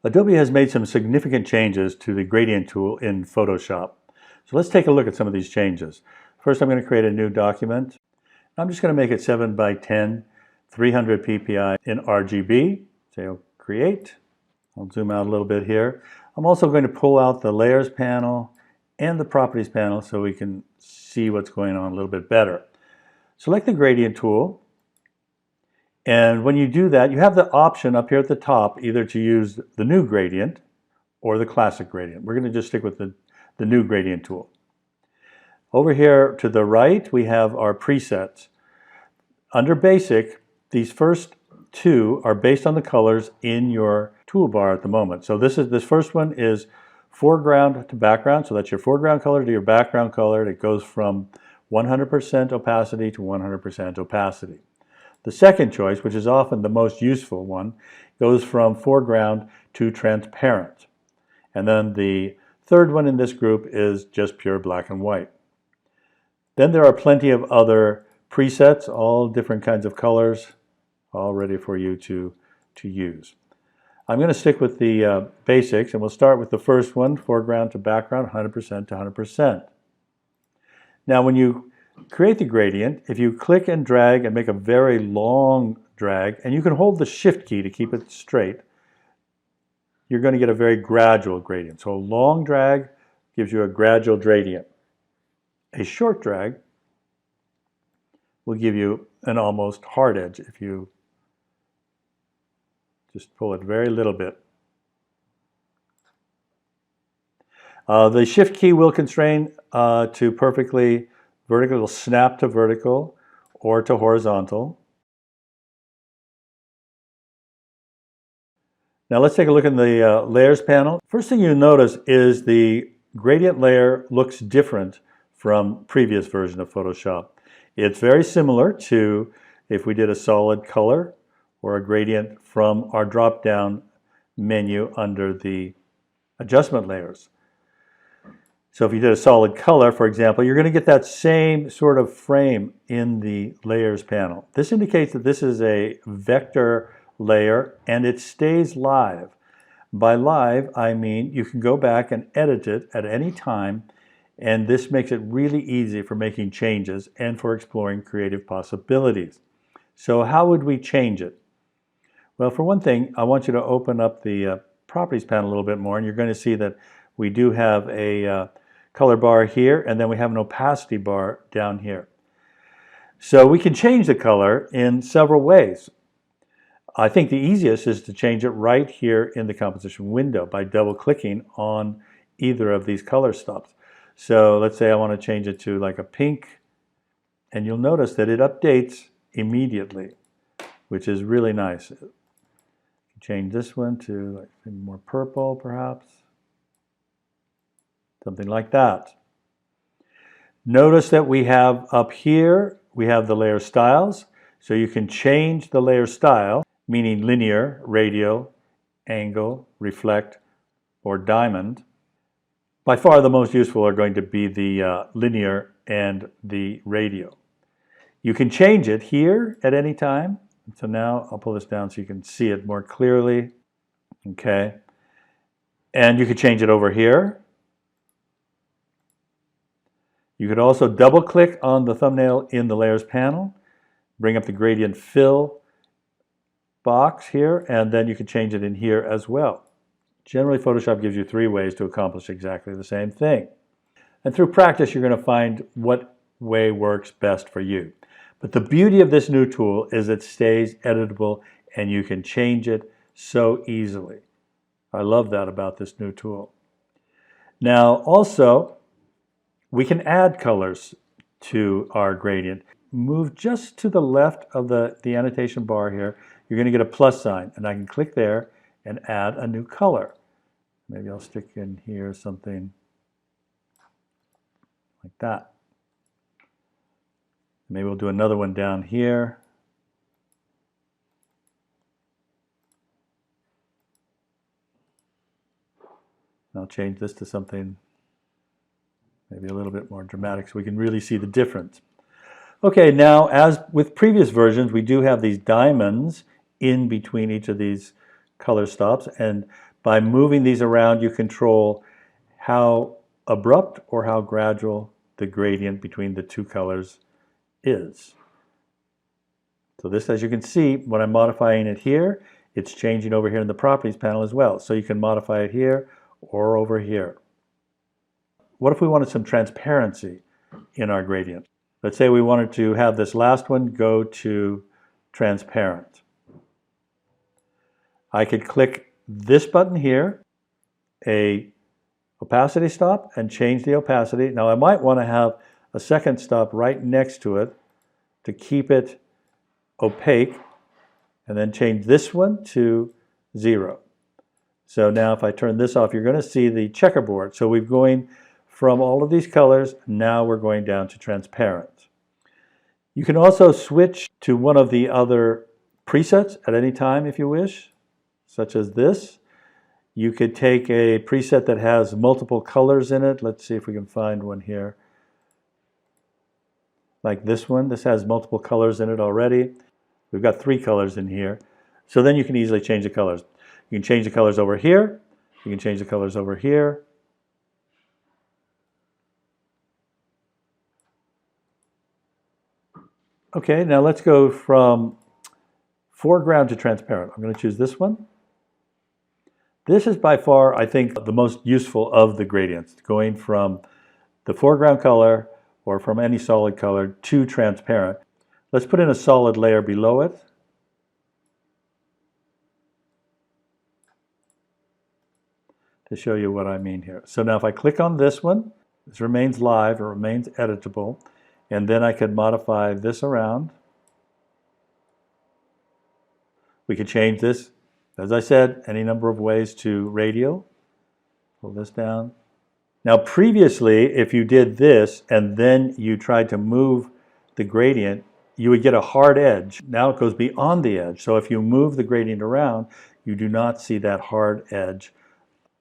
Adobe has made some significant changes to the gradient tool in Photoshop. So let's take a look at some of these changes. First, I'm going to create a new document. I'm just going to make it 7 by 10, 300 ppi in RGB. Say create. I'll zoom out a little bit here. I'm also going to pull out the layers panel and the properties panel so we can see what's going on a little bit better. Select the gradient tool. And when you do that, you have the option up here at the top either to use the new gradient or the classic gradient. We're going to just stick with the new gradient tool. Over here to the right, we have our presets. Under basic, these first two are based on the colors in your toolbar at the moment. So this first one is foreground to background. So that's your foreground color to your background color. It goes from 100% opacity to 100% opacity. The second choice, which is often the most useful one, goes from foreground to transparent. And then the third one in this group is just pure black and white. Then there are plenty of other presets, all different kinds of colors, all ready for you to use. I'm going to stick with the basics, and we'll start with the first one, foreground to background, 100% to 100%. Now when you create the gradient, if you click and drag and make a very long drag, and you can hold the shift key to keep it straight, you're going to get a very gradual gradient. So a long drag gives you a gradual gradient. A short drag will give you an almost hard edge if you just pull it very little bit. The shift key will constrain to perfectly vertical. It'll snap to vertical or to horizontal. Now let's take a look in the layers panel. First thing you notice is the gradient layer looks different from previous version of Photoshop. It's very similar to if we did a solid color or a gradient from our drop-down menu under the adjustment layers. So if you did a solid color, for example, you're going to get that same sort of frame in the layers panel. This indicates that this is a vector layer and it stays live. By live, I mean you can go back and edit it at any time, and this makes it really easy for making changes and for exploring creative possibilities. So how would we change it? Well, for one thing, I want you to open up the properties panel a little bit more, and you're going to see that we do have a color bar here, and then we have an opacity bar down here. So we can change the color in several ways. I think the easiest is to change it right here in the composition window by double-clicking on either of these color stops. So let's say I want to change it to like a pink, and you'll notice that it updates immediately, which is really nice. Change this one to like more purple, perhaps. Something like that. Notice that we have up here, we have the layer styles. So you can change the layer style, meaning linear, radial, angle, reflect, or diamond. By far the most useful are going to be the linear and the radial. You can change it here at any time. So now I'll pull this down so you can see it more clearly. Okay. And you could change it over here. You could also double click on the thumbnail in the layers panel, bring up the gradient fill box here, and then you can change it in here as well. Generally, Photoshop gives you 3 ways to accomplish exactly the same thing. And through practice, you're going to find what way works best for you. But the beauty of this new tool is it stays editable and you can change it so easily. I love that about this new tool. Now, also, we can add colors to our gradient. Move just to the left of the annotation bar here. You're going to get a plus sign, and I can click there and add a new color. Maybe I'll stick in here something like that. Maybe we'll do another one down here. I'll change this to something maybe a little bit more dramatic so we can really see the difference. Okay, now as with previous versions, we do have these diamonds in between each of these color stops, and By moving these around, you control how abrupt or how gradual the gradient between the two colors is. So this, as you can see, when I'm modifying it here, it's changing over here in the Properties panel as well. So you can modify it here or over here. What if we wanted some transparency in our gradient? Let's say we wanted to have this last one go to transparent. I could click this button here, a opacity stop, and change the opacity. Now I might want to have a second stop right next to it to keep it opaque, and then change this one to 0. So now if I turn this off, you're going to see the checkerboard. So we're going from all of these colors, now we're going down to transparent. You can also switch to one of the other presets at any time if you wish, such as this. You could take a preset that has multiple colors in it. Let's see if we can find one here. Like this one. This has multiple colors in it already. We've got 3 colors in here. So then you can easily change the colors. You can change the colors over here. You can change the colors over here. Okay, now let's go from foreground to transparent. I'm going to choose this one. This is by far, I think, the most useful of the gradients, going from the foreground color or from any solid color to transparent. Let's put in a solid layer below it. To show you what I mean here. So now if I click on this one, this remains live, or remains editable, and then I could modify this around. We could change this, as I said, any number of ways to radial. Pull this down. Now previously, if you did this and then you tried to move the gradient, you would get a hard edge. Now it goes beyond the edge. So if you move the gradient around, you do not see that hard edge.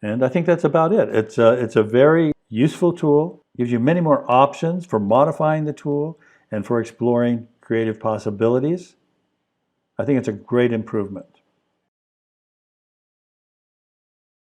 And I think that's about it. It's a very useful tool. Gives you many more options for modifying the tool and for exploring creative possibilities. I think it's a great improvement.